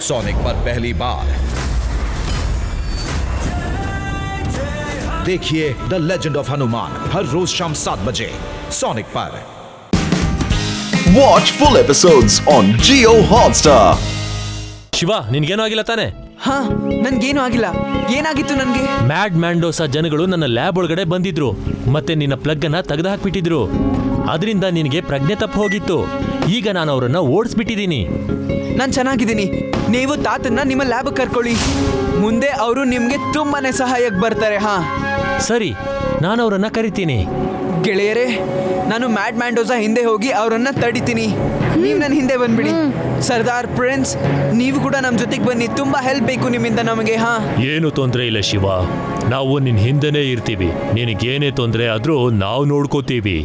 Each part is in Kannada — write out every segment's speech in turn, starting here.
सोनिक पर पहली बार देखिए द लेजेंड ऑफ हनुमान हर रोज शाम 7 बजे सोनिक पर। Watch full episodes on Jio Hotstar. Shiva ನಿನ್ಗೇನೂ ಆಗಿಲ್ಲ ತಾನೆ? ಹಾ, ನನ್ಗೇನು ಆಗಿಲ್ಲ. ಏನಾಗಿತ್ತು ನನ್ಗೆ? ಮ್ಯಾಡ್ ಮ್ಯಾಂಡೋಸ ಜನಗಳು ನನ್ನ ಲ್ಯಾಬ್ ಒಳಗಡೆ ಬಂದಿದ್ರು ಮತ್ತೆ ನಿನ್ನ ಪ್ಲಗ್ ಅನ್ನ ತೆಗೆದು ಹಾಕ್ಬಿಟ್ಟಿದ್ರು. ಅದರಿಂದ ನಿನಗೆ ಪ್ರಜ್ಞೆ ತಪ್ಪು ಹೋಗಿತ್ತು. ಈಗ ನಾನು ಅವರನ್ನ ಓಡಿಸ್ಬಿಟ್ಟಿದ್ದೀನಿ. ನಾನ್ ಚೆನ್ನಾಗಿದ್ದೀನಿ. ನೀವು ತಾತನ್ನ ನಿಮ್ಮ ಲ್ಯಾಬ್ ಕರ್ಕೊಳ್ಳಿ. ಮುಂದೆ ಅವರು ನಿಮ್ಗೆ ತುಂಬಾನೇ ಸಹಾಯಕ್ಕೆ ಬರ್ತಾರೆ. ಹಾ ಸರಿ, ನಾನು ಅವರನ್ನ ಕರಿತೀನಿ. ಗೆಳೆಯರೇ, ನಾನು ಮ್ಯಾಡ್ ಮ್ಯಾಂಡೋಸ ಹಿಂದೆ ಹೋಗಿ ಅವರನ್ನ ತಡಿತೀನಿ. ನೀವು ನನ್ನ ಹಿಂದೆ ಬಂದ್ಬಿಡಿ. ಸರ್ದಾರ್ ಪ್ರಿನ್ಸ್, ನೀವು ಕೂಡ ನಮ್ಮ ಜೊತೆಗೆ ಬನ್ನಿ. ತುಂಬಾ ಹೆಲ್ಪ್ ಬೇಕು ನಿಮ್ಮಿಂದ ನಮಗೆ. ಹಾ, ಏನು ತೊಂದರೆ ಇಲ್ಲ ಶಿವ, ನಾವು ನಿನ್ ಹಿಂದೆನೇ ಇರ್ತೀವಿ. ನಿನಗೇನೇ ತೊಂದರೆ ಆದ್ರೂ ನಾವು ನೋಡ್ಕೋತೀವಿ.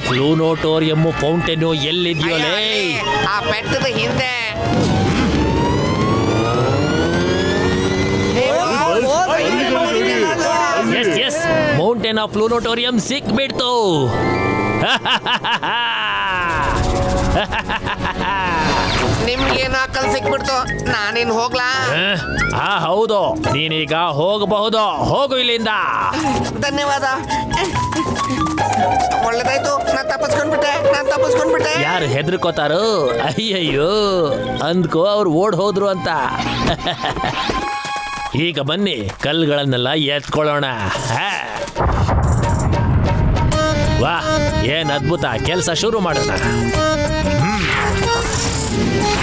ಫ್ಲೂನೋಟೋರಿಯಂ ಫೌಂಟೇನು ಎಲ್ಲಿದೆಯೋಲೇ? ಆ ಬೆಟ್ಟದ ಹಿಂದೆ. ಎಸ್ ಮೌಂಟೇನ್ ಆಫ್ ಫ್ಲೂನೋಟೋರಿಯಂ ಸಿಕ್ಬಿಡ್ತು. ನಿಮ್ಗೇನು ಅಕ್ಕಲ್ ಸಿಕ್ಬಿಡ್ತು. ನಾನೇನು ಹೋಗ್ಲಾ? ಹೌದು, ನೀನೀಗ ಹೋಗಬಹುದು. ಹೋಗು ಇಲ್ಲಿಂದ. ಧನ್ಯವಾದ. ಒಳ್ಳೇದಾಯ್ತು, ನಾನ್ ತಪ್ಪಿಸ್ಕೊಂಡ್ಬಿಟ್ಟೆ. ಯಾರು ಹೆದರ್ಕೋತಾರೋ? ಅಯ್ಯಯ್ಯೋ ಅಂದ್ಕೋ ಅವ್ರು ಓಡ್ ಹೋದ್ರು ಅಂತ. ಈಗ ಬನ್ನಿ, ಕಲ್ಲುಗಳನ್ನೆಲ್ಲ ಎತ್ಕೊಳ್ಳೋಣ. ವಾ, ಏನ್ ಅದ್ಭುತ. ಕೆಲಸ ಶುರು ಮಾಡೋಣ.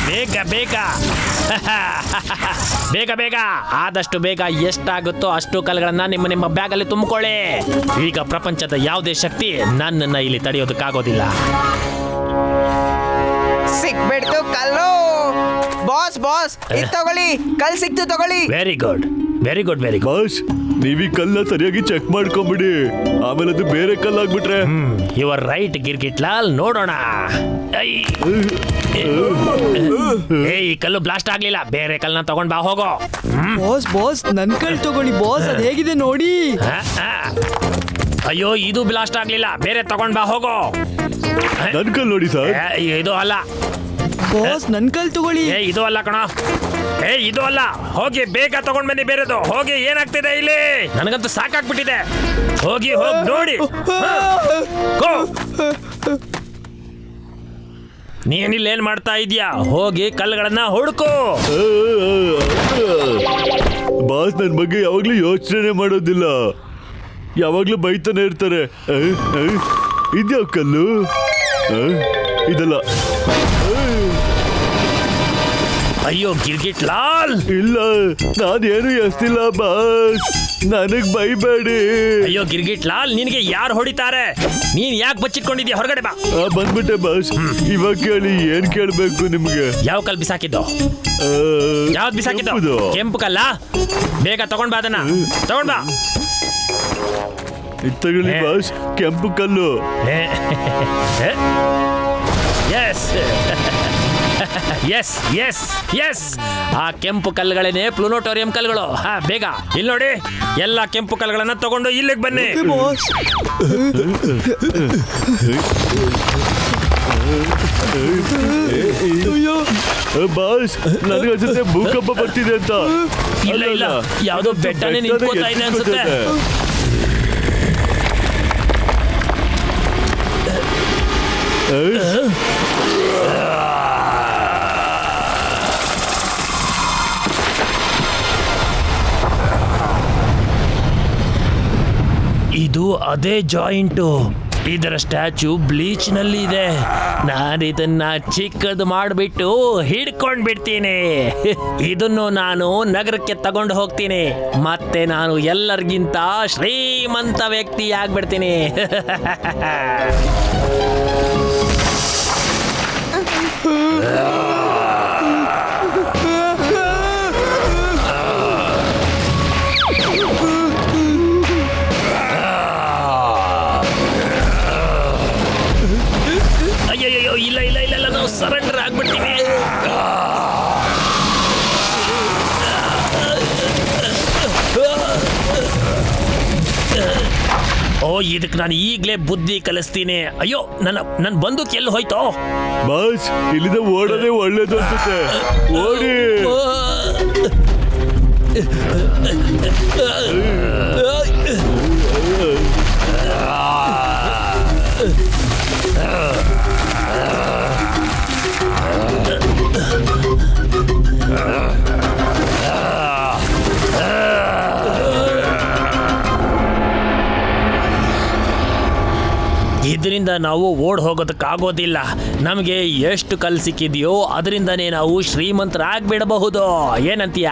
ಬೇಗ ಬೇಗ ಬೇಗ ಬೇಗ, ಆದಷ್ಟು ಬೇಗ ಎಷ್ಟಾಗುತ್ತೋ ಅಷ್ಟು ಕಲ್ಲುಗಳನ್ನ ನಿಮ್ಮ ಬ್ಯಾಗಲ್ಲಿ ತುಂಬಿಕೊಳ್ಳಿ. ಈಗ ಪ್ರಪಂಚದ ಯಾವುದೇ ಶಕ್ತಿ ನನ್ನನ್ನ ಇಲ್ಲಿ ತಡೆಯೋದಕ್ಕಾಗೋದಿಲ್ಲ. ಸಿಕ್ಬಿಡ್ತು ಕಲ್ಲು. ಬಾಸ್ ಇದು ತಗೊಳ್ಳಿ, ಕಲ್ ಸಿಕ್ತು, ತಗೊಳ್ಳಿ. Very good. ಬಾಸ್, ನೀವೀ ಕಲ್ಲ ಸರಿಯಾಗಿ ಚೆಕ್ ಮಾಡ್ಕೊಂಬಿಡಿ. ಆಮೇಲೆ ಅದು ಬೇರೆ ಕಲ್ಲಾಗ್ಬಿಟ್ರೆ. Your right ಗಿರ್ಗಿಟ್ಲಾಲ್. ನೋಡೋಣ. ಈ ಕಲ್ಲು ಬ್ಲಾಸ್ಟ್ ಆಗ್ಲಿಲ್ಲ. ಬೇರೆ ಕಲ್ಲನ್ನ ತಗೊಂಡ್ ಬಾ, ಹೋಗೋ. ಬಾಸ್ ನನ್ ಕಲ್ ತಗೊಳ್ಳಿ ಬಾಸ್, ಅದು ಹೇಗಿದೆ ನೋಡಿ. ಅಯ್ಯೋ, ಇದು ಬ್ಲಾಸ್ಟ್ ಆಗ್ಲಿಲ್ಲ. ಬೇರೆ ತಗೊಂಡ್ ಬಾ, ಹೋಗೋ. ನನ್ ಕಲ್ ನೋಡಿ ಸರ್. ಇದು ಅಲ್ಲ ಬಾಸ್, ನನ್ ಕಲ್ ತಗೊಳ್ಳಿ. ಇದು ಅಲ್ಲ ಕಣೋ. ಇದು ಅಲ್ಲ. ಹೋಗಿ ಬೇಗ ತಗೊಂಡ್ ಬನ್ನಿ ಬೇರೆದು. ಹೋಗಿ, ಏನಾಗ್ತಿದೆ ಇಲ್ಲಿ? ನನಗಂತೂ ಸಾಕಾಗ್ಬಿಟ್ಟಿದೆ. ಹೋಗಿ ನೋಡಿ. ನೀನಿಲ್ಲ ಏನ್ ಮಾಡ್ತಾ ಇದೀಯಾ? ಹೋಗಿ ಕಲ್ಲುಗಳನ್ನ ಹುಡುಕು. ಬಾಸ್ ನನ್ ಬಗ್ಗೆ ಯಾವಾಗ್ಲೂ ಯೋಚನೆ ಮಾಡೋದಿಲ್ಲ. ಯಾವಾಗ್ಲೂ ಬೈತಾನೆ ಇರ್ತಾರೆ. ಇದ್ಯಾವ ಕಲ್ಲು? ಇದಲ್ಲ. ಅಯ್ಯೋ ಗಿರ್ಗಿಟ್ ಲಾಲ್, ಇಲ್ಲ, ನಾನೇನು ಎಸ್ತಿಲ್ಲ ಬಾಸ್. ನನಗ್ ಬೈಬೇಡಿ. ಅಯ್ಯೋ ಗಿರ್ಗಿಟ್ ಲಾಲ್, ನಿನಗೆ ಯಾರು ಹೊಡಿತಾರೆ? ನೀನ್ ಯಾಕೆ ಬಚ್ಚಿಟ್ಕೊಂಡಿದ್ಯಾ? ಹೊರಗಡೆ ಬಾ. ಬಂದ್ಬಿಟ್ಟೆ ಬಾಸ್. ಇವಾಗ ಕೇಳಿ, ಏನ್ ಕೇಳ್ಬೇಕು ನಿಮ್ಗೆ? ಯಾವ ಕಲ್ ಬಿಸಾಕಿದ್ದು? ಯಾವ್ದು ಬಿಸಾಕಿದ್ದು? ಕೆಂಪುದು. ಕೆಂಪು ಕಲ್ಲ? ಬೇಗ ತಗೊಂಡ್ ಬಾ, ಅದನ್ನ ತಗೊಂಡ್ ಬಾ. ಇದ್ ತಗೊಳ್ಳಿ ಬಾಸ್, ಕೆಂಪು ಕಲ್ಲು. ಎಸ್ ಆ ಕೆಂಪು ಕಲ್ಲುಗಳೇನೆ ಪ್ಲೂನೋಟೋರಿಯಂ ಕಲ್ಲುಗಳು. ಬೇಗ ಇಲ್ಲಿ ನೋಡಿ. ಎಲ್ಲ ಕೆಂಪು ಕಲ್ಲುಗಳನ್ನ ತಗೊಂಡು ಇಲ್ಲಿಗೆ ಬನ್ನಿ. ಬಾಸ್, ನನಗೆ ಅನ್ಸುತ್ತೆ ಭೂಕಂಪ ಬರ್ತಿದೆ ಅಂತ. ಇಲ್ಲ, ಯಾವ್ದೋ ಬೆಟ್ಟನೇ ನಿಂತ್ಕೋತಾ ಇದೆ ಅನ್ಸುತ್ತೆ. ಇದು ಅದೇ ಜಾಯಿಂಟು. ಇದರ ಸ್ಟ್ಯಾಚ್ಯೂ ಬ್ಲೀಚ್ ನಲ್ಲಿ ಇದೆ. ನಾನು ಇದನ್ನ ಚಿಕ್ಕದು ಮಾಡಿಬಿಟ್ಟು ಹಿಡ್ಕೊಂಡ್ ಬಿಡ್ತೀನಿ. ಇದನ್ನು ನಾನು ನಗರಕ್ಕೆ ತಗೊಂಡು ಹೋಗ್ತೀನಿ. ಮತ್ತೆ ನಾನು ಎಲ್ಲರಿಗಿಂತ ಶ್ರೀಮಂತ ವ್ಯಕ್ತಿ ಆಗ್ಬಿಡ್ತೀನಿ. ಸರೆಂಡರ್ ಆಗ್ಬಿಡ್ತೀನಿ. ಓ, ಇದಕ್ಕೆ ನಾನು ಈಗಲೇ ಬುದ್ಧಿ ಕಲಿಸ್ತೀನಿ. ಅಯ್ಯೋ, ನನ್ನ ಬಂದೂಕ್ ಎಲ್ಲಿ ಹೋಯ್ತೋ? ಬಾಸ್, ಇಲ್ಲಿಂದ ಓಡೋದೇ ಒಳ್ಳೇದು ಅನ್ಸುತ್ತೆ. ಓಡಿ. ಇದರಿಂದ ನಾವು ಓಡ್ ಹೋಗೋದಕ್ಕಾಗೋದಿಲ್ಲ. ನಮಗೆ ಎಷ್ಟು ಕಲ್ ಸಿಕ್ಕಿದೆಯೋ ಅದರಿಂದನೇ ನಾವು ಶ್ರೀಮಂತರಾಗ್ಬಿಡಬಹುದು. ಏನಂತೀಯ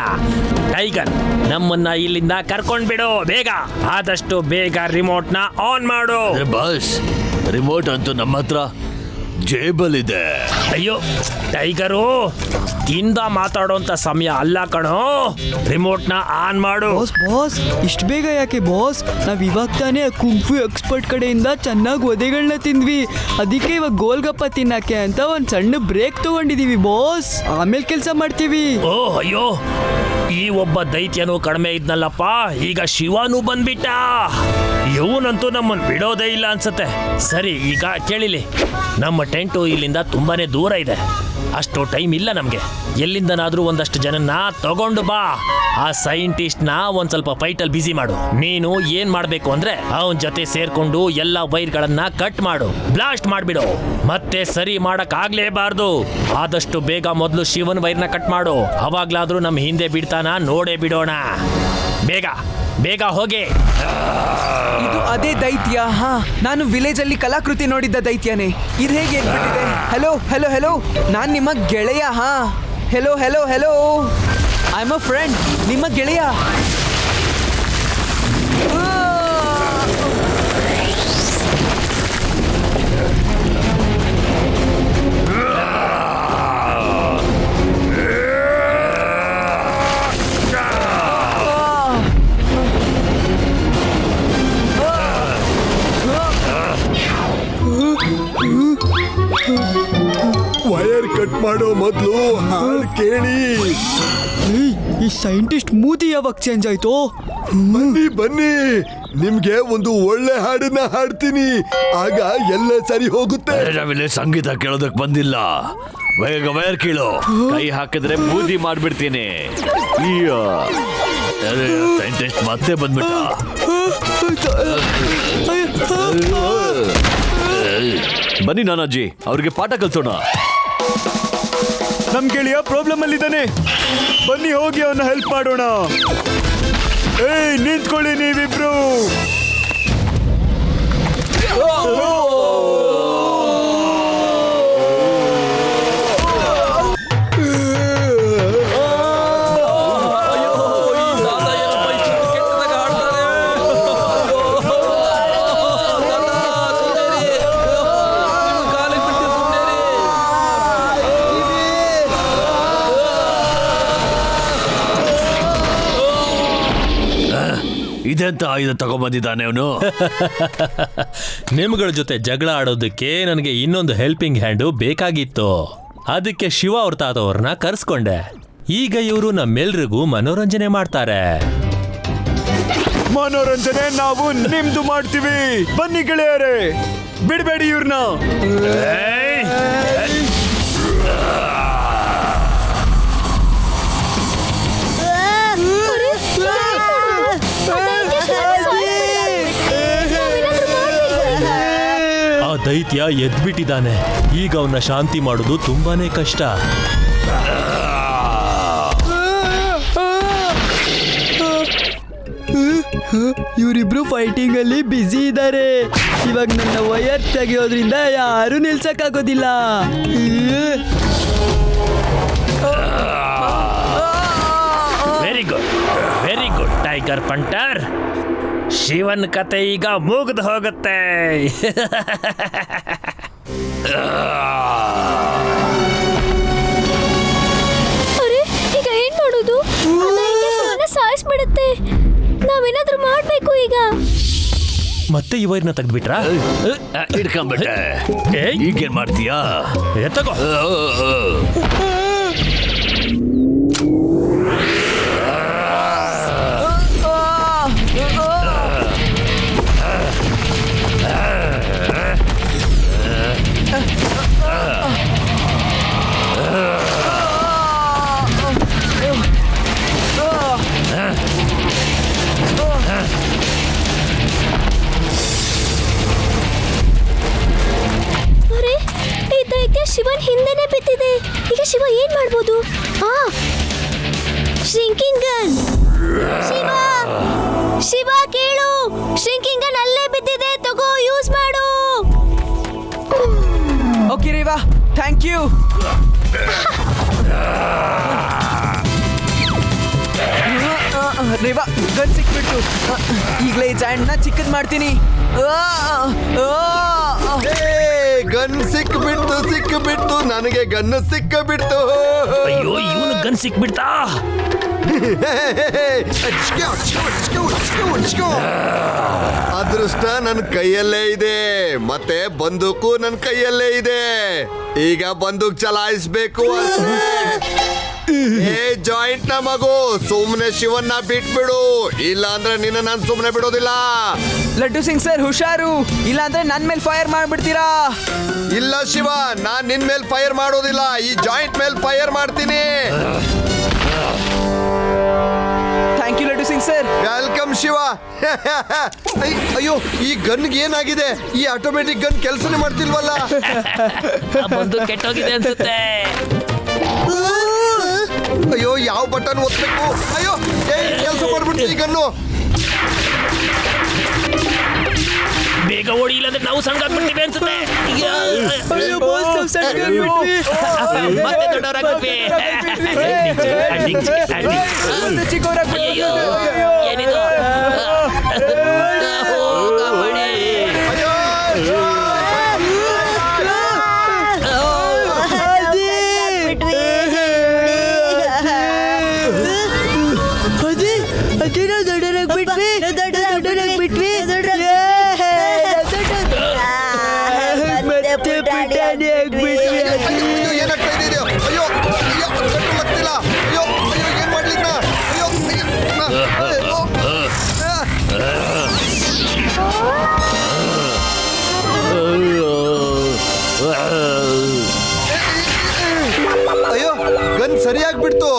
ಟೈಗರ್? ನಮ್ಮನ್ನ ಇಲ್ಲಿಂದ ಕರ್ಕೊಂಡ್ಬಿಡು ಬೇಗ, ಆದಷ್ಟು ಬೇಗ ರಿಮೋಟ್ನ ಆನ್ ಮಾಡು. ಬಾಸ್, ರಿಮೋಟ್ ಅಂತೂ ನಮ್ಮ ಹತ್ರ ಜೇಬಲ್ಲಿದೆ. ಅಯ್ಯೋ ಟೈಗರು, ತಿಂದ ಮಾತಾಡೋಂಥ ಸಮಯ ಅಲ್ಲ ಕಣೋ. ರಿಮೋಟ್ನ ಆನ್ ಮಾಡು. ಬಾಸ್ ಇಷ್ಟು ಬೇಗ ಯಾಕೆ ಬಾಸ್? ನಾವ್ ಇವಾಗ ತಾನೇ ಕುಂಫು ಎಕ್ಸ್ಪರ್ಟ್ ಕಡೆಯಿಂದ ಚೆನ್ನಾಗಿ ಒದೆಗಳನ್ನ ತಿಂದ್ವಿ. ಅದಕ್ಕೆ ಇವಾಗ ಗೋಲ್ಗಪ್ಪ ತಿನ್ನಕ್ಕೆ ಅಂತ ಒಂದ್ ಸಣ್ಣ ಬ್ರೇಕ್ ತಗೊಂಡಿದೀವಿ ಬಾಸ್. ಆಮೇಲೆ ಕೆಲಸ ಮಾಡ್ತೀವಿ. ಓ ಅಯ್ಯೋ, ಈ ಒಬ್ಬ ದೈತ್ಯನು ಕಡಿಮೆ ಇದ್ನಲ್ಲಪ್ಪ, ಈಗ ಶಿವನು ಬಂದ್ಬಿಟ್ಟ. ಇವನಂತೂ ನಮ್ಮನ್ನು ಬಿಡೋದೇ ಇಲ್ಲ ಅನ್ಸುತ್ತೆ. ಸರಿ, ಈಗ ಕೇಳಿಲಿ, ನಮ್ಮ ಟೆಂಟು ಇಲ್ಲಿಂದ ತುಂಬಾನೇ ದೂರ ಇದೆ. ಅಷ್ಟು ಟೈಮ್ ಇಲ್ಲ ನಮಗೆ. ಎಲ್ಲಿಂದನಾದ್ರೂ ಒಂದಷ್ಟು ಜನನ್ನ ತಗೊಂಡು ಬಾ. ಆ ಸೈಂಟಿಸ್ಟ್ನ ಒಂದ್ ಸ್ವಲ್ಪ ಫೈಟಲ್ಲಿ ಬಿಸಿ ಮಾಡು. ನೀನು ಏನ್ ಮಾಡ್ಬೇಕು ಅಂದ್ರೆ ಅವನ ಜೊತೆ ಸೇರ್ಕೊಂಡು ಎಲ್ಲ ವೈರ್ಗಳನ್ನ ಕಟ್ ಮಾಡು, ಬ್ಲಾಸ್ಟ್ ಮಾಡ್ಬಿಡು. ಮತ್ತೆ ಸರಿ ಮಾಡಕ್ ಆಗ್ಲೇಬಾರ್ದು. ಆದಷ್ಟು ಬೇಗ ಮೊದಲು ಶಿವನ್ ವೈರ್ನ ಕಟ್ ಮಾಡು. ಅವಾಗ್ಲಾದ್ರೂ ನಮ್ಮ ಹಿಂದೆ ಬಿಡ್ತಾನ ನೋಡೇ ಬಿಡೋಣ. ಬೇಗ ಬೇಗ ಹೋಗಿ. ಇದು ಅದೇ ದೈತ್ಯ. ಹಾ, ನಾನು ವಿಲೇಜ್ ಅಲ್ಲಿ ಕಲಾಕೃತಿ ನೋಡಿದ್ದ ದೈತ್ಯನೇ. ಇದು ಹೇಗೆ ಎದ್ಬಿಟ್ಟಿದೆ? ಹೆಲೋ ಹೆಲೋ ಹೆಲೋ, ನಾನ್ ನಿಮ್ಮ ಗೆಳೆಯ. ಹಾ, hello hello hello, I am a friend, ನಿಮ್ಮ ಗೆಳೆಯ. ವೈರ್ ಕಟ್ ಮಾಡೋ ಮೊದಲು ಹಾಡು ಕೇಳಿ. ಈ ಸೈಂಟಿಸ್ಟ್ ಮೂತಿ ಯಾವಾಗ ಚೇಂಜ್ ಆಯ್ತು? ಬನ್ನಿ ಬನ್ನಿ, ನಿಮ್ಗೆ ಒಂದು ಒಳ್ಳೆ ಹಾಡನ್ನ ಹಾಡ್ತೀನಿ, ಆಗ ಎಲ್ಲ ಸರಿ ಹೋಗುತ್ತೆ. ನಾವಿಲ್ಲಿ ಸಂಗೀತ ಕೇಳೋದಕ್ ಬಂದಿಲ್ಲ, ಬೇಗ ವೈರ್ ಕೀಳು. ಕೈ ಹಾಕಿದ್ರೆ ಬೂದಿ ಮಾಡ್ಬಿಡ್ತೀನಿ. ಸೈಂಟಿಸ್ಟ್ ಮತ್ತೆ ಬಂದ್ಬಿಟ್ಟ. ಬನ್ನಿ ನಾನಾಜಿ, ಅವ್ರಿಗೆ ಪಾಠ ಕಲ್ಸೋಣ. ನಮ್ ಗೆಳೆಯ ಪ್ರಾಬ್ಲಮ್ ಅಲ್ಲಿದ್ದಾನೆ, ಬನ್ನಿ ಹೋಗಿ ಅವನ್ನ ಹೆಲ್ಪ್ ಮಾಡೋಣ. ಏಯ್, ನಿಂತ್ಕೊಳ್ಳಿ ನೀವಿಬ್ರು. ಇದೆಂತ ಆಯುಧ ತಗೊಂಬಂದಿದ್ದಾನೆ ಅವನು. ನಿಮ್ಗಳ ಜೊತೆ ಜಗಳ ಆಡೋದಕ್ಕೆ ನನಗೆ ಇನ್ನೊಂದು ಹೆಲ್ಪಿಂಗ್ ಹ್ಯಾಂಡು ಬೇಕಾಗಿತ್ತು. ಅದಕ್ಕೆ ಶಿವ ಅವ್ರ ತಾತವ್ರನ್ನ ಕರ್ಸ್ಕೊಂಡೆ. ಈಗ ಇವರು ನಮ್ಮೆಲ್ರಿಗೂ ಮನೋರಂಜನೆ ಮಾಡ್ತಾರೆ. ಮನೋರಂಜನೆ ನಾವು ನಿಮ್ದು ಮಾಡ್ತೀವಿ. ಬನ್ನಿ ಗೆಳೆಯರೇ, ಬಿಡಬೇಡಿ ಇವ್ರನ್ನ. ಆ ದೈತ್ಯ ಎದ್ಬಿಟ್ಟಿದ್ದಾನೆ. ಈಗ ಅವನ್ನ ಶಾಂತಿ ಮಾಡೋದು ತುಂಬಾನೇ ಕಷ್ಟ. ಇವರಿಬ್ರು ಫೈಟಿಂಗ್ ಅಲ್ಲಿ ಬ್ಯುಸಿ ಇದ್ದಾರೆ. ಇವಾಗ ನನ್ನ ವಯರ್ ತೆಗೆಯೋದ್ರಿಂದ ಯಾರು ನಿಲ್ಸಕ್ಕಾಗೋದಿಲ್ಲ. Very good, very good tiger ಪಂಟರ್. ಶಿವನ್ ಕತೆ ಈಗ ಮುಗ್ದು ಹೋಗುತ್ತೆ. ಅರೆ, ಈಗ ಏನ್ ಮಾಡೋದು? ಸಾಯಿಸ್ಬಿಡುತ್ತೆ. ನಾವೇನಾದ್ರೂ ಮಾಡ್ಬೇಕು ಈಗ. ಮತ್ತೆ ಈ ವೈರ್ನ ತೆಗ್ದ್ಬಿಟ್ರಾ? ಹಿಡ್ಕೊಂಬಿಟ್ಟೆ. ಈಗೇನ್ ಮಾಡ್ತೀಯಾ? ತಗೋ. ಅರೆ ಈ ದೈತ್ಯ ಶಿವನ್ ಹಿಂದೆನೆ ಬಿದ್ದಿದೆ. ಈಗ ಶಿವ ಏನ್ ಮಾಡ್ಬೋದು? Shrinking gun. ಶಿವ ಶಿವ ಕೇಳು, ಶ್ರಿಂಕಿಂಗ್ ಗನ್ ಅಲ್ಲೇ ಬಿದ್ದಿದೆ, ತಗೋ ಯೂಸ್ ಮಾಡು. Okay Reva, thank you. Reva, gun ಸಿಕ್ಬಿಟ್ಟು ಈಗಲೇ ಈ ಜಾಯಿಂಟ್ನ ಚಿಕ್ಕದ್ ಮಾಡ್ತೀನಿ. ಗನ್ ಸಿಕ್ಬಿಟ್ಟು ನನಗೆ ಗನ್ ಸಿಕ್ಕಬಿಟ್ಟು. ಅಯ್ಯೋ, ಇವನು ಗನ್ ಸಿಕ್ಬಿಡ್ತಾ. ಅದೃಷ್ಟ ನನ್ನ ಕೈಯಲ್ಲೇ ಇದೆ, ಮತ್ತೆ ಬಂದೂಕು ನನ್ನ ಕೈಯಲ್ಲೇ ಇದೆ. ಈಗ ಬಂದೂಕ್ ಚಲಾಯಿಸ್ಬೇಕು. ಏ ಜಾಯಿಂಟ್ ನ ಮಗು, ಸುಮ್ನೆ ಶಿವನ್ನ ಬಿಟ್ಬಿಡು, ಇಲ್ಲ ಅಂದ್ರೆ ನಿನ್ನ ನಾನು ಸುಮ್ನೆ ಬಿಡೋದಿಲ್ಲ. ಲಡ್ಡು ಸಿಂಗ್ ಸರ್ ಹುಷಾರು, ಇಲ್ಲ ಅಂದ್ರೆ ನನ್ ಮೇಲೆ ಫೈರ್ ಮಾಡ್ಬಿಡ್ತೀರಾ. ಇಲ್ಲ ಶಿವ, ನಾನ್ ನಿನ್ ಮೇಲೆ ಫೈರ್ ಮಾಡೋದಿಲ್ಲ, ಈ ಜಾಯಿಂಟ್ ಮೇಲೆ ಫೈರ್ ಮಾಡ್ತೀನಿ. Thank you Laddu Singh sir. Welcome Shiva. ಅಯ್ಯೋ, ಈ ಗನ್ಗೆ ಏನಾಗಿದೆ? ಈ ಆಟೋಮೆಟಿಕ್ ಗನ್ ಕೆಲಸನೇ ಮಾಡ್ತಿಲ್ವಲ್ಲ. ಬಂದು ಕೆಟ್ಟೋಗಿದೆ ಅನ್ಸುತ್ತೆ. ಅಯ್ಯೋ, ಯಾವ ಬಟನ್ ಒತ್ತಬೇಕು? ಅಯ್ಯೋ, ಕೆಲಸ ಮಾಡ್ಬಿಡ್ತು ಈ ಗನ್ನು. ಬೇಗ ಓಡಿ, ಇಲ್ಲಂದ್ರೆ ನಾವು ಸಣ್ಣಗಾಗ್ಬಿಡ್ತೀವಿ ಅನ್ಸುತ್ತೆ. ಮತ್ತೆ ದೊಡ್ಡವರಾಗ್ತೀವಿ. ಏನಿದು? ಏನಾಗ್ತಾ ಇದೆಯೋ? ಅಯ್ಯೋ, ಗೊತ್ತಿಲ್ಲ. ಅಯ್ಯೋ, ಏನ್ ಮಾಡ್ಲಿಕ್ಕ? ಅಯ್ಯೋ, ಗನ್ ಸರಿಯಾಗ್ಬಿಡ್ತು.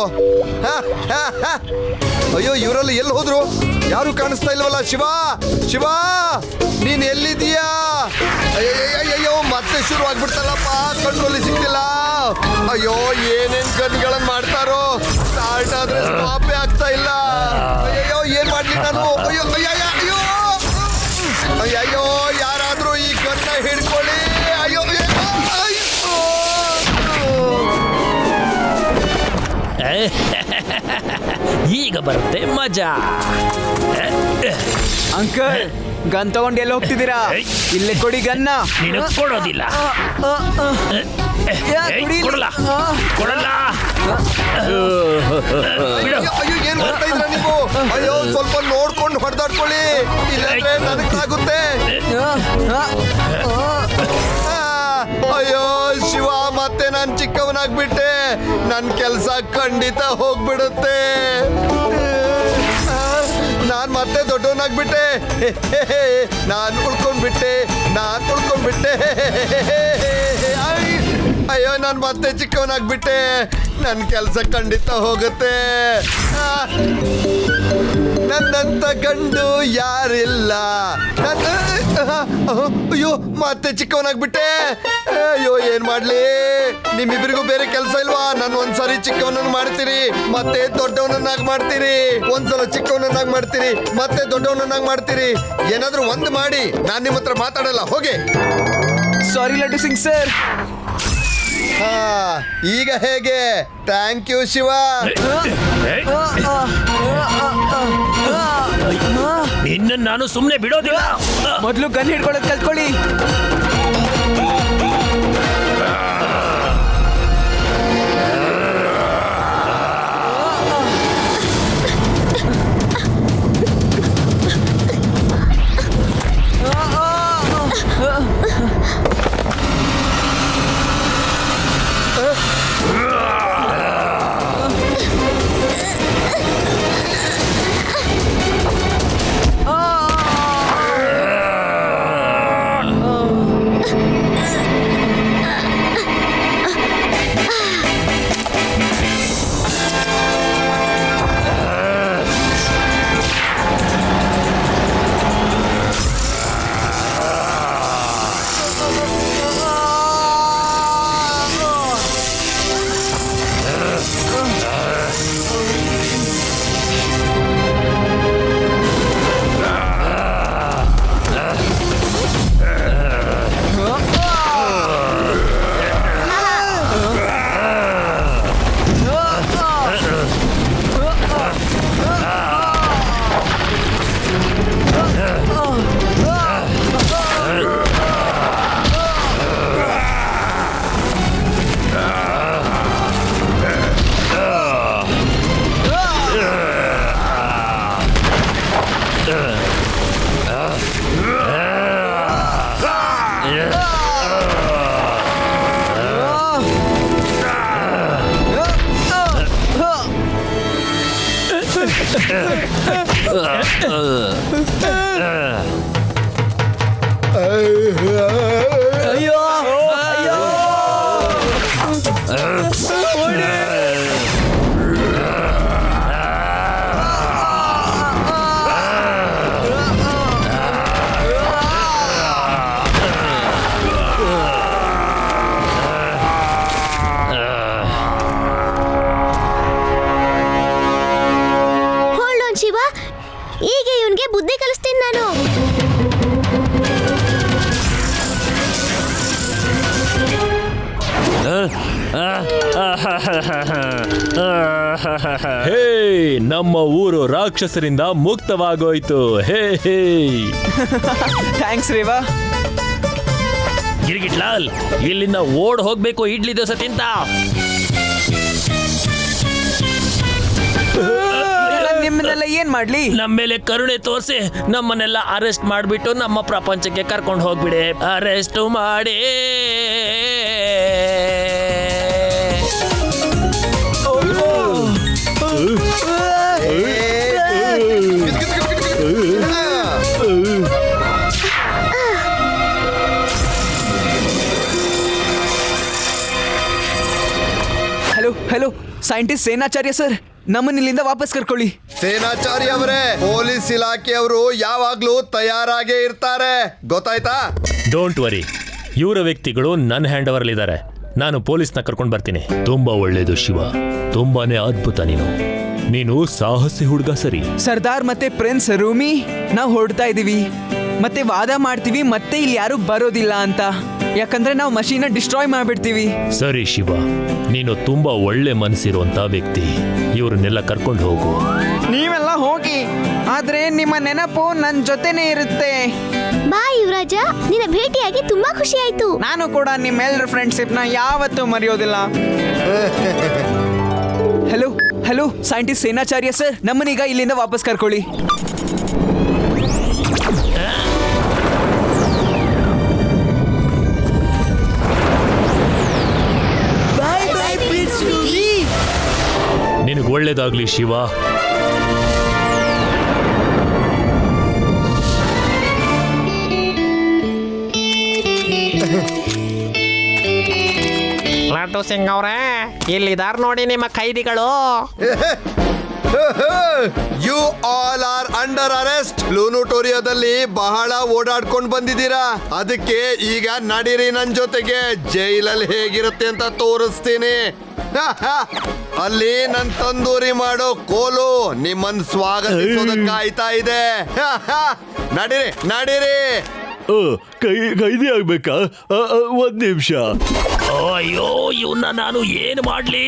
ಅಯ್ಯೋ, ಇವರಲ್ಲಿ ಎಲ್ಲಿ ಹೋದ್ರು? ಯಾರು ಕಾಣಿಸ್ತಾ ಇಲ್ವಲ್ಲ. ಶಿವ, ಶಿವ, ನೀನ್ ಎಲ್ಲಿದ್ದೀಯಾ? ಅಯ್ಯೋ, ಮತ್ತೆ ಶುರು ಆಗ್ಬಿಡ್ತಲ್ಲಪ್ಪ, ಕಂಟ್ರೋಲಿ ಸಿಗ್ತಿಲ್ಲ. ಅಯ್ಯೋ, ಏನೇನ್ ಗನ್ಗಳನ್ನ ಮಾಡ್ತಾರೋ, ಸ್ಟಾರ್ಟ್ ಆದ್ರೆ ಸ್ಟಾಪೇ ಆಗ್ತಾ ಇಲ್ಲ. ಅಯ್ಯೋ, ಏನ್ ಮಾಡ್ಲಿ ನಾನು? ಅಯ್ಯೋ ಅಯ್ಯೋ ಅಯ್ಯೋ, ಯಾರಾದ್ರೂ ಈ ಗನ್ನ ಹಿಡ್ಕೊಳ್ಳಿ. ಅಯ್ಯೋ, ಈಗ ಬರುತ್ತೆ ಮಜಾ. ಅಂಕಲ್, ಗನ್ ತಗೊಂಡು ಎಲ್ಲಿ ಹೋಗ್ತಿದ್ದೀರಾ? ಇಲ್ಲೇ ಕೊಡಿ ಗನ್ನ. ನೀನು ಕೊಡೋದಿಲ್ಲ. ಕೊಡಲ್ಲ. ಅಯ್ಯೋ, ಏನ್ ಮಾಡ್ತಾ ಇದ್ರ ನೀವು? ಅಯ್ಯೋ, ಸ್ವಲ್ಪ ನೋಡ್ಕೊಂಡು ಹೊಡೆದಾಡ್ಕೊಳ್ಳಿ, ಇಲ್ಲಾಂದ್ರೆ ನನಗಾಗುತ್ತೆ. ಅಯ್ಯೋ ಶಿವ, ಮತ್ತೆ ನಾನ್ ಚಿಕ್ಕವನಾಗ್ಬಿಟ್ಟೆ, ನನ್ ಕೆಲ್ಸ ಖಂಡಿತ ಹೋಗ್ಬಿಡುತ್ತೆ. ನಾನ್ ಮತ್ತೆ ದೊಡ್ಡವನಾಗ್ಬಿಟ್ಟೆ. ನಾನ್ ಉಳ್ಕೊಂಡ್ಬಿಟ್ಟೆ. ಅಯ್ಯೋ, ನಾನ್ ಮತ್ತೆ ಚಿಕ್ಕವನಾಗ್ಬಿಟ್ಟೆ, ನನ್ ಕೆಲ್ಸ ಖಂಡಿತ ಹೋಗುತ್ತೆ. ನನ್ನಂತ ಗಂಡು ಯಾರಿಲ್ಲ. ಅಯ್ಯೋ, ಮತ್ತೆ ಚಿಕ್ಕವನಾಗ್ಬಿಟ್ಟೆ. ಅಯ್ಯೋ, ಏನ್ ಮಾಡ್ಲಿ? ನಿಮ್ಮಿಬ್ಬರಿಗೂ ಬೇರೆ ಕೆಲಸ ಇಲ್ವಾ? ನಾನು ಒಂದ್ಸರಿ ಚಿಕ್ಕವನನ್ನ ಮಾಡ್ತೀರಿ, ಮತ್ತೆ ದೊಡ್ಡವನನ್ನಾಗಿ ಮಾಡ್ತೀರಿ. ಒಂದ್ಸಲ ಚಿಕ್ಕವನನ್ನಾಗಿ ಮಾಡ್ತೀರಿ, ಮತ್ತೆ ದೊಡ್ಡವನನ್ನಾಗಿ ಮಾಡ್ತೀರಿ. ಏನಾದ್ರೂ ಒಂದು ಮಾಡಿ, ನಾನ್ ನಿಮ್ಮ ಹತ್ರ ಮಾತಾಡಲ್ಲ, ಹೋಗಿ. Sorry Laddu Singh sir. ಈಗ ಹೇಗೆ? Thank you Shiva. ನಿನ್ನ ನಾನು ಸುಮ್ಮನೆ ಬಿಡೋದಿಲ್ಲ. ಮೊದಲು ಗನ್ ಹಿಡ್ಕೊಳ್ಳೋದು ಕಲ್ತ್ಕೊಳ್ಳಿ. ಅಯ್ಯೋ ಹೋಲ್ಡ್ ಆನ್ ಶಿವ, ಈಗ ಇವನ್ಗೆ ಬುದ್ಧಿ ಕಲಿಸ್ತೀನಿ ನಾನು. ಹೇ, ನಮ್ಮ ಊರು ರಾಕ್ಷಸರಿಂದ ಮುಕ್ತವಾಗೋಯ್ತು. ಹೇ ಹೇ ಥ್ಯಾಂಕ್ಸ್ ರೇವಾ. ಗಿರ್ಗಿಟ್ಲಾಲ್, ಇಲ್ಲಿಂದ ಓಡ್ ಹೋಗ್ಬೇಕು ಇಡ್ಲಿ ದೋಸೆ ತಿಂತ. ನಿಮ್ಮನ್ನೆಲ್ಲ ಏನ್ ಮಾಡ್ಲಿ? ನಮ್ಮ ಮೇಲೆ ಕರುಣೆ ತೋರಿಸಿ ನಮ್ಮನ್ನೆಲ್ಲ ಅರೆಸ್ಟ್ ಮಾಡಿಬಿಟ್ಟು ನಮ್ಮ ಪ್ರಪಂಚಕ್ಕೆ ಕರ್ಕೊಂಡು ಹೋಗ್ಬಿಡೆ. ಅರೆಸ್ಟ್ ಮಾಡಿ. Hello hello, scientist Senacharya sir, ನಮ್ಮನ್ನ ಇಲ್ಲಿಂದ ವಾಪಸ್ ಕರ್ಕೊಳ್ಳಿ. ಸೇನಾಚಾರಿ ಅವರೇ, ಪೊಲೀಸ್ ಇಲಾಖೆಯವರು ಯಾವಾಗ್ಲೂ ತಯಾರಾಗೇ ಇರ್ತಾರೆ, ಗೊತ್ತಾಯ್ತಾ? ಡೋಂಟ್ ವರಿ, ಇವರ ವ್ಯಕ್ತಿಗಳು ನನ್ನ ಹ್ಯಾಂಡ್ ಓವರ್ ಇದ್ದಾರೆ. ನಾನು ಪೊಲೀಸ್ನ ಕರ್ಕೊಂಡು ಬರ್ತೀನಿ. ತುಂಬಾ ಒಳ್ಳೇದು ಶಿವ, ತುಂಬಾನೇ ಅದ್ಭುತ. ನೀನು ಸಾಹಸಿ ಹುಡುಗ ಸರಿ. ಸರ್ದಾರ್ ಮತ್ತೆ ಪ್ರಿನ್ಸ್ ರೂಮಿ, ನಾವು ಹೊರಡ್ತಾ ಇದೀವಿ. ಮತ್ತೆ ವಾದ ಮಾಡ್ತೀವಿ ಮತ್ತೆ ಇಲ್ಲಿ ಯಾರು ಬರೋದಿಲ್ಲ ಅಂತ, ಯಾಕಂದ್ರೆ ನಾವು ಮಷೀನ್ ಡಿಸ್ಟ್ರಾಯ್ ಮಾಡ್ಬಿಡ್ತೀವಿ. ಸರಿ ಶಿವ, ನೀನು ತುಂಬಾ ಒಳ್ಳೆ ಮನಸ್ಸಿರುವಂತ ವ್ಯಕ್ತಿ. ಇವ್ರನ್ನೆಲ್ಲ ಕರ್ಕೊಂಡು ಹೋಗು. ನೀವೆಲ್ಲ ಹೋಗಿ, ಆದ್ರೆ ನಿಮ್ಮ ನೆನಪು ನನ್ ಜೊತೆನೇ ಇರುತ್ತೆ. ಬಾಯ್ ಯುವರಾಜ, ನಿನ್ನ ಭೇಟಿಯಾಗಿ ತುಂಬಾ ಖುಷಿ ಆಯ್ತು. ನಾನು ಕೂಡ ನಿಮ್ಮೆಲ್ಲರ ಫ್ರೆಂಡ್ಶಿಪ್ ನ ಯಾವತ್ತೂ ಮರೆಯೋದಿಲ್ಲ. Hello hello, scientist Senacharya sir, ನಮ್ಮನ್ನೀಗ ಇಲ್ಲಿಂದ ವಾಪಸ್ ಕರ್ಕೊಳ್ಳಿ. ನಿನಗೆ ಒಳ್ಳೇದಾಗ್ಲಿ ಶಿವ. ಲಡ್ಡು ಸಿಂಗ್ ಅವರೇ, ಇಲ್ಲಿದಾರ್ ನೋಡಿ ನಿಮ್ಮ ಖೈದಿಗಳು. You all are under arrest. ಲೂನುಟೋರಿಯಾದಲ್ಲಿ ಬಹಳ ಓಡಾಡ್ಕೊಂಡು ಬಂದಿದ್ದೀರಾ, ಅದಕ್ಕೆ ಈಗ ನಡೀರಿ ನನ್ ಜೊತೆಗೆ. ಜೈಲಲ್ಲಿ ಹೇಗಿರುತ್ತೆ ಅಂತ ತೋರಿಸ್ತೀನಿ. ಅಲ್ಲಿ ನನ್ ತಂದೂರಿ ಮಾಡೋ ಕೋಲು ನಿಮ್ಮನ್ ಸ್ವಾಗತಿಸೋದಕ್ಕೆ ಕಾಯ್ತಾ ಇದೆ. ನಡೀರಿ ನಡೀರಿ. ಕೈದಿ ಆಗ್ಬೇಕಾ? ಒಂದ್ ನಿಮಿಷ. ಅಯ್ಯೋ, ಇವನ್ನ ನಾನು ಏನು ಮಾಡ್ಲಿ?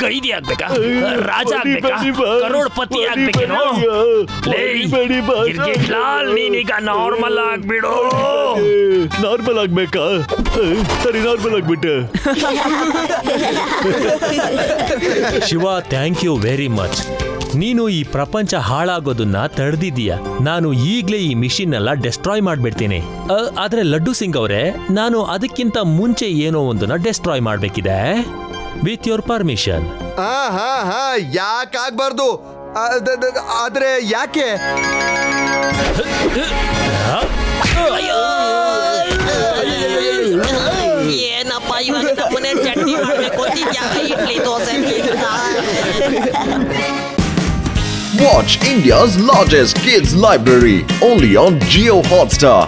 ಕೈದಿ ಆಗ್ಬೇಕಾ? ರಾಜ ಆಗ್ಬೇಕಾ? ಕರೋಡ್ಪತಿ ಆಗ್ಬೇಕೇನೋ? ಗಿರ್ಗಿಟ್ಲಾಲ್, ನೀನೀಗ ನಾರ್ಮಲ್ ಆಗ್ಬಿಡು. ನಾರ್ಮಲ್ ಆಗ್ಬೇಕಾ? ಸರಿ, ನಾರ್ಮಲ್ ಆಗ್ಬಿಟ್ಟೆ. Shiva, thank you very much. ನೀನು ಈ ಪ್ರಪಂಚ ಹಾಳಾಗೋದನ್ನ ತಡೆದಿದ್ದೀಯ. ನಾನು ಈಗ್ಲೇ ಈ ಮಿಷಿನ್ ಎಲ್ಲ ಡೆಸ್ಟ್ರಾಯ್ ಮಾಡ್ಬಿಡ್ತೀನಿ. ಆದ್ರೆ ಲಡ್ಡು ಸಿಂಗ್ ಅವರೇ, ನಾನು ಅದಕ್ಕಿಂತ ಮುಂಚೆ ಏನೋ ಒಂದನ್ನ ಡೆಸ್ಟ್ರಾಯ್ ಮಾಡ್ಬೇಕಿದೆ. With your permission. ಹಾ ಯಾಕಾಗ್ಬಾರ್ದು? ಆದ್ರೆ ಯಾಕೆ? ಏನಪ್ಪ ಇವಾಗ ನಮ್ಮನೆ ಚಟ್ನಿ ಮಾಡ್ಬೇಕು ಅಂತಿದ್ಯಾ? Idli dosa Watch India's largest kids library only on Jio Hotstar.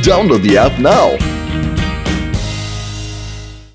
Download the app now.